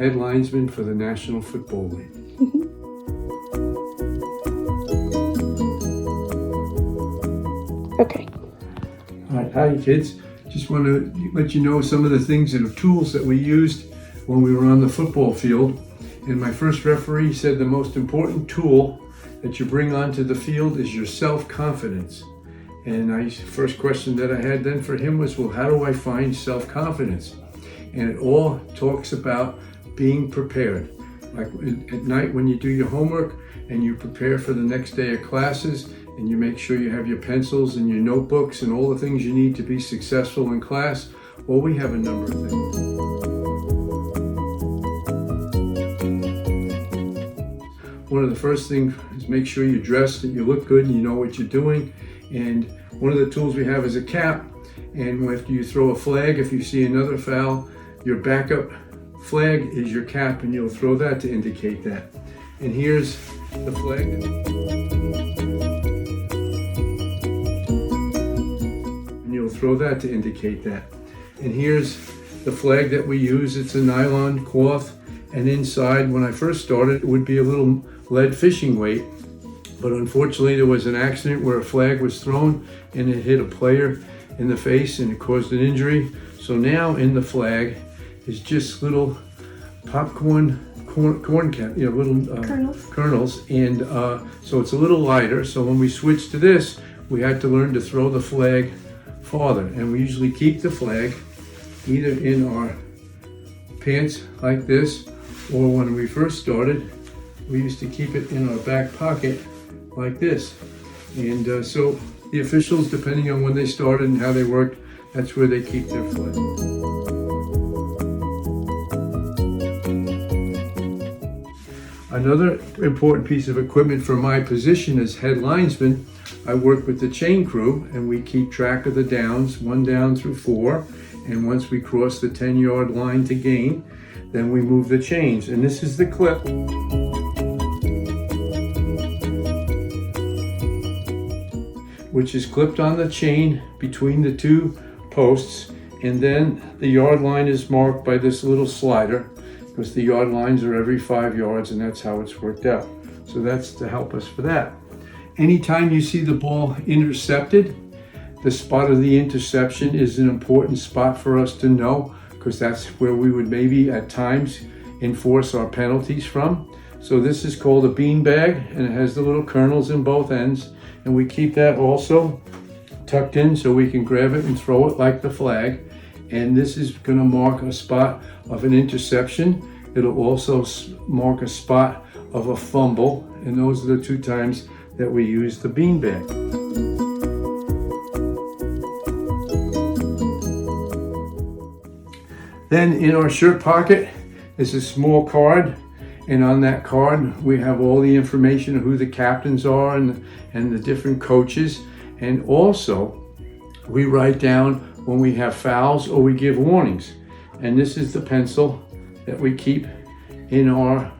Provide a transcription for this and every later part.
head linesman for the National Football League. Okay. All right, hi kids. Just want to let you know some of the things and tools that we used when we were on the football field. And my first referee said the most important tool that you bring onto the field is your self-confidence. And first question that I had then for him was, well, how do I find self-confidence? And it all talks about being prepared. Like at night when you do your homework and you prepare for the next day of classes, and you make sure you have your pencils and your notebooks and all the things you need to be successful in class. Well, we have a number of things. One of the first things is make sure you're dressed and you look good and you know what you're doing. And one of the tools we have is a cap. And after you throw a flag, if you see another foul, your backup flag is your cap, and you'll throw that to indicate that. And here's the flag. Throw that to indicate that. And here's the flag that we use. It's a nylon cloth, and inside, when I first started, it would be a little lead fishing weight, but unfortunately there was an accident where a flag was thrown and it hit a player in the face and it caused an injury. So now in the flag is just little popcorn corn cap, little kernels, and so it's a little lighter. So when we switched to this, we had to learn to throw the flag farther, and we usually keep the flag either in our pants like this, or when we first started, we used to keep it in our back pocket like this. And so the officials, depending on when they started and how they worked, that's where they keep their flag. Another important piece of equipment for my position as head linesman, I work with the chain crew, and we keep track of the downs, 1 down through 4. And once we cross the 10-yard line to gain, then we move the chains. And this is the clip. Which is clipped on the chain between the 2 posts. And then the yard line is marked by this little slider, because the yard lines are every 5 yards, and that's how it's worked out. So that's to help us for that. Anytime you see the ball intercepted, the spot of the interception is an important spot for us to know, because that's where we would maybe at times enforce our penalties from. So this is called a bean bag, and it has the little kernels in both ends, and we keep that also tucked in so we can grab it and throw it like the flag. And this is going to mark a spot of an interception. It'll also mark a spot of a fumble, and those are the 2 times that we use the beanbag. Then in our shirt pocket is a small card, and on that card we have all the information of who the captains are and the different coaches. And also we write down when we have fouls or we give warnings. And this is the pencil that we keep in our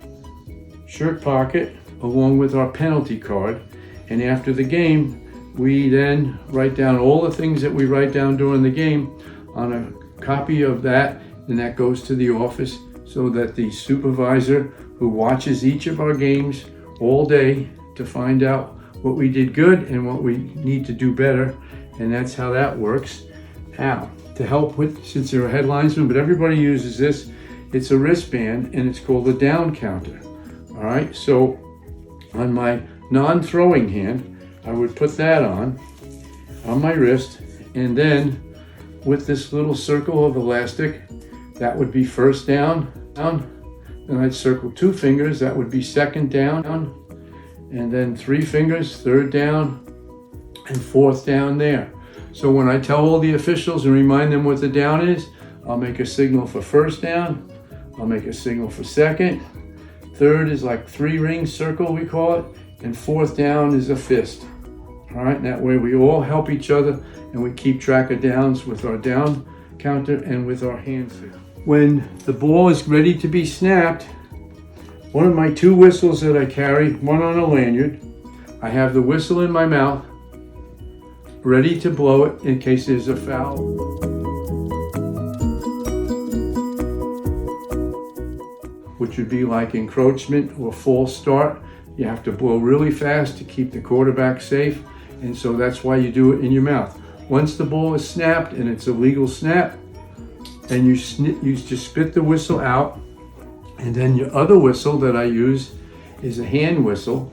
shirt pocket along with our penalty card. And after the game, we then write down all the things that we write down during the game on a copy of that, and that goes to the office so that the supervisor who watches each of our games all day to find out what we did good and what we need to do better. And that's how that works. Now, to help with, since they're a head linesman, but everybody uses this, it's a wristband, and it's called a down counter. All right, so on my non-throwing hand, I would put that on my wrist, and then with this little circle of elastic, that would be first down. Then I'd circle 2 fingers, that would be second down, and then 3 fingers, third down, and 4th down there. So when I tell all the officials and remind them what the down is, I'll make a signal for first down, I'll make a signal for second, third is like 3-ring circle, we call it, and 4th down is a fist. All right, and that way we all help each other, and we keep track of downs with our down counter and with our hands. When the ball is ready to be snapped, one of my 2 whistles that I carry, one on a lanyard, I have the whistle in my mouth, ready to blow it in case there's a foul. which would be like encroachment or false start. You have to blow really fast to keep the quarterback safe, and so that's why you do it in your mouth. Once the ball is snapped and it's a legal snap, and you just spit the whistle out, and then your other whistle that I use is a hand whistle,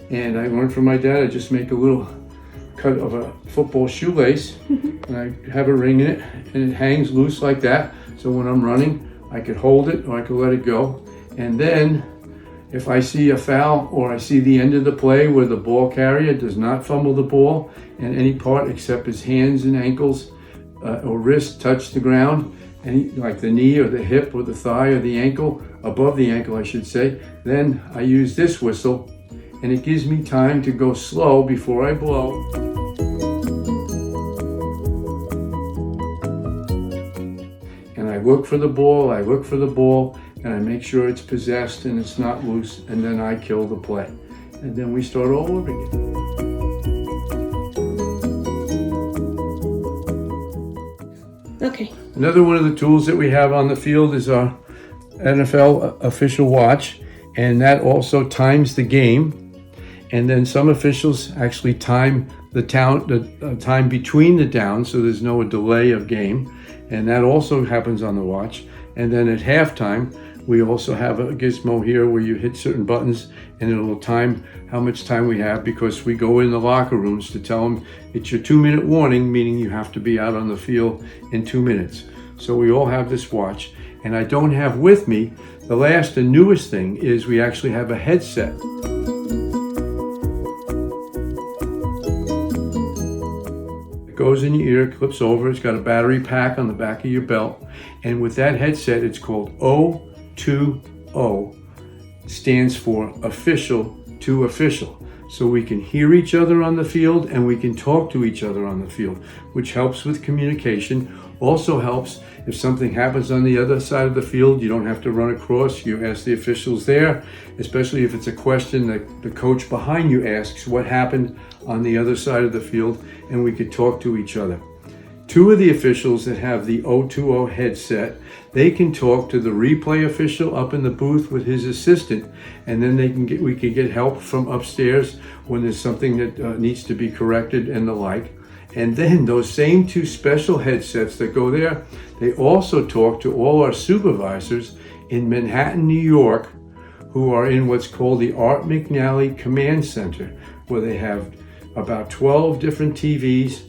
and I learned from my dad. I just make a little cut of a football shoelace, and I have a ring in it, and it hangs loose like that. So when I'm running, I could hold it or I could let it go. And then if I see a foul or I see the end of the play where the ball carrier does not fumble the ball in any part except his hands and ankles or wrist touch the ground, like the knee or the hip or the thigh or the ankle, above the ankle I should say, then I use this whistle, and it gives me time to go slow before I blow. And I look for the ball, and I make sure it's possessed and it's not loose, and then I kill the play. And then we start all over again. Okay. Another one of the tools that we have on the field is our NFL official watch, and that also times the game. And then some officials actually time the time between the downs, so there's no delay of game, and that also happens on the watch. And then at halftime, we also have a gizmo here where you hit certain buttons and it will time how much time we have, because we go in the locker rooms to tell them it's your 2-minute warning, meaning you have to be out on the field in 2 minutes. So we all have this watch, and I don't have with me, the last and newest thing is we actually have a headset. It goes in your ear, clips over, it's got a battery pack on the back of your belt, and with that headset it's called O2O, stands for official to official. So we can hear each other on the field and we can talk to each other on the field, which helps with communication. Also helps if something happens on the other side of the field, you don't have to run across. You ask the officials there, especially if it's a question that the coach behind you asks what happened on the other side of the field, and we could talk to each other. Two of the officials that have the O2O headset, they can talk to the replay official up in the booth with his assistant, and then we can get help from upstairs when there's something that needs to be corrected and the like. And then those same two special headsets that go there, they also talk to all our supervisors in Manhattan, New York, who are in what's called the Art McNally Command Center, where they have about 12 different TVs,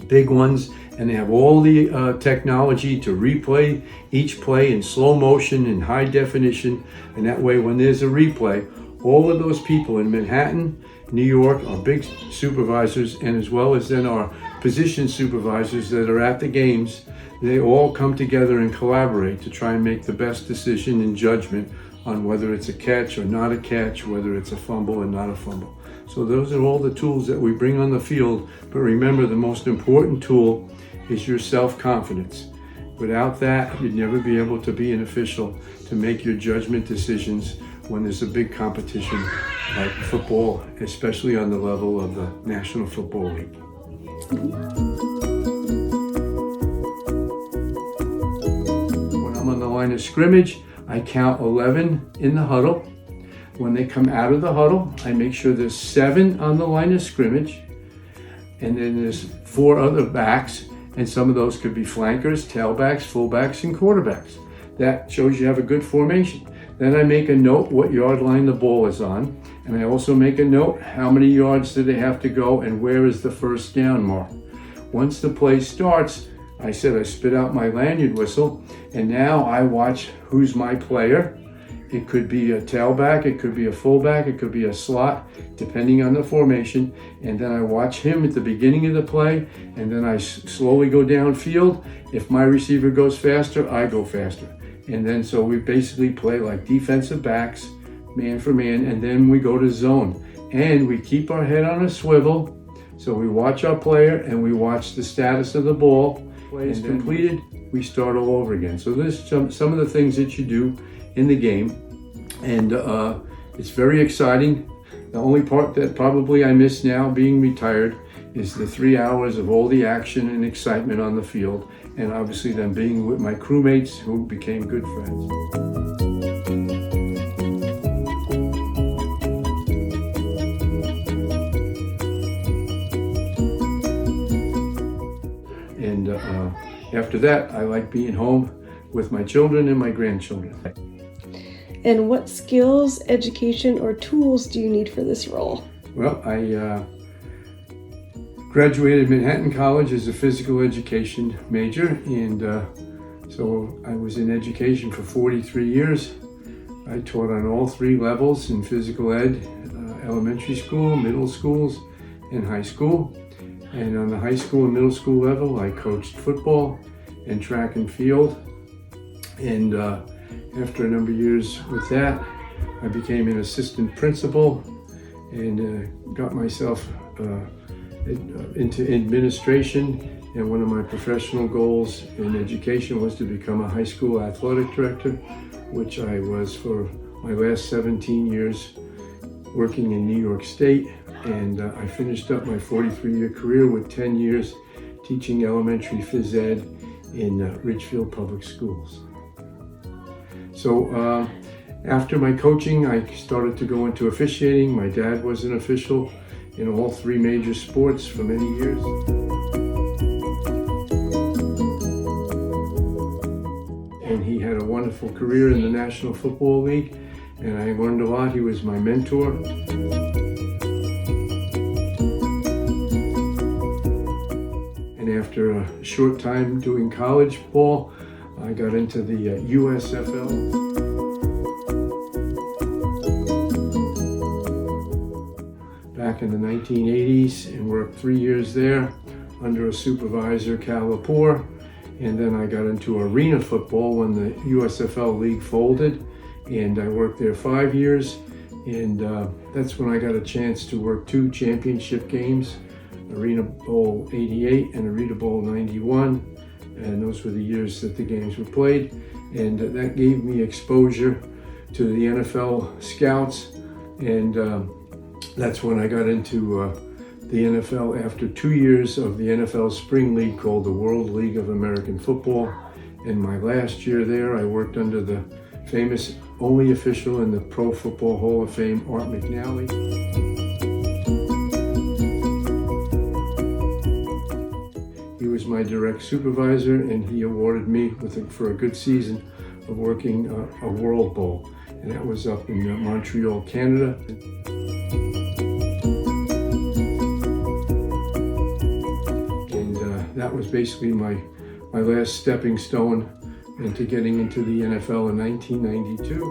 big ones, and they have all the technology to replay each play in slow motion in high definition. And that way, when there's a replay, all of those people in Manhattan, New York, are big supervisors, and as well as then our position supervisors that are at the games, they all come together and collaborate to try and make the best decision and judgment on whether it's a catch or not a catch, whether it's a fumble or not a fumble. So those are all the tools that we bring on the field. But remember, the most important tool is your self-confidence. Without that, you'd never be able to be an official to make your judgment decisions when there's a big competition like football, especially on the level of the National Football League. When I'm on the line of scrimmage, I count 11 in the huddle. When they come out of the huddle, I make sure there's 7 on the line of scrimmage, and then there's 4 other backs, and some of those could be flankers, tailbacks, fullbacks, and quarterbacks. That shows you have a good formation. Then I make a note what yard line the ball is on, and I also make a note how many yards do they have to go and where is the first down mark. Once the play starts, I spit out my lanyard whistle, and now I watch who's my player. It could be a tailback, it could be a fullback, it could be a slot, depending on the formation. And then I watch him at the beginning of the play, and then I slowly go downfield. If my receiver goes faster, I go faster. And then so we basically play like defensive backs, man for man, and then we go to zone. And we keep our head on a swivel. So we watch our player and we watch the status of the ball. Play is completed, we start all over again. So there's some of the things that you do in the game, and it's very exciting. The only part that probably I miss now, being retired, is the 3 hours of all the action and excitement on the field, and obviously then being with my crewmates who became good friends. After that, I like being home with my children and my grandchildren. And what skills, education, or tools do you need for this role? Well, I graduated Manhattan College as a physical education major, and so I was in education for 43 years. I taught on all 3 levels in physical ed, elementary school, middle schools, and high school. And on the high school and middle school level, I coached football and track and field. And after a number of years with that, I became an assistant principal and got myself into administration. And one of my professional goals in education was to become a high school athletic director, which I was for my last 17 years working in New York State. And I finished up my 43-year career with 10 years teaching elementary phys ed in Ridgefield Public Schools. So after my coaching, I started to go into officiating. My dad was an official in all 3 major sports for many years. And he had a wonderful career in the National Football League, and I learned a lot. He was my mentor. And after a short time doing college ball, I got into the USFL. Back in the 1980s, and worked 3 years there under a supervisor, Cal Lepore. And then I got into arena football when the USFL league folded, and I worked there 5 years. And that's when I got a chance to work 2 championship games, Arena Bowl 88 and Arena Bowl 91. And those were the years that the games were played. And that gave me exposure to the NFL scouts. And that's when I got into the NFL after 2 years of the NFL Spring League called the World League of American Football. In my last year there, I worked under the famous only official in the Pro Football Hall of Fame, Art McNally. He was my direct supervisor, and he awarded me for a good season of working a World Bowl. And that was up in Montreal, Canada. That was basically my last stepping stone into getting into the NFL in 1992.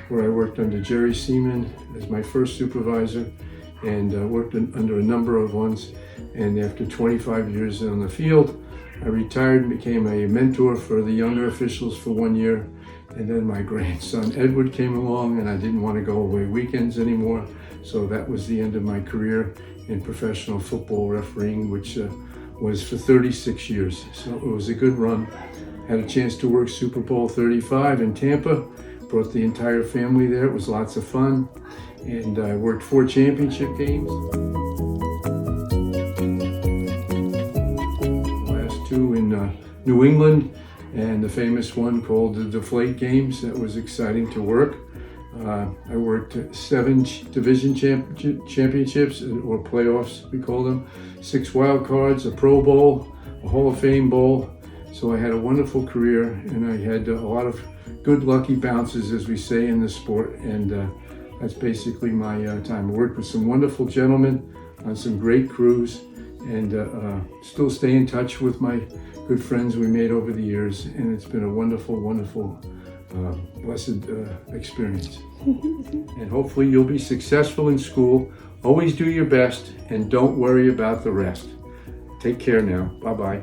Where I worked under Jerry Seaman as my first supervisor, and worked under a number of ones. And after 25 years on the field, I retired and became a mentor for the younger officials for 1 year. And then my grandson Edward came along, and I didn't want to go away weekends anymore. So that was the end of my career in professional football refereeing, which was for 36 years. So it was a good run. Had a chance to work Super Bowl 35 in Tampa. Brought the entire family there. It was lots of fun. And I worked 4 championship games. The last 2 in New England, and the famous one called the Deflate Games. That was exciting to work. I worked 7 division championships, or playoffs, we call them, 6 wild cards, a Pro Bowl, a Hall of Fame Bowl. So I had a wonderful career, and I had a lot of good lucky bounces, as we say in the sport, and that's basically my time. I worked with some wonderful gentlemen on some great crews, and still stay in touch with my good friends we made over the years, and it's been a wonderful, wonderful, blessed experience. And hopefully you'll be successful in school. Always do your best, and don't worry about the rest. Take care now. Bye-bye.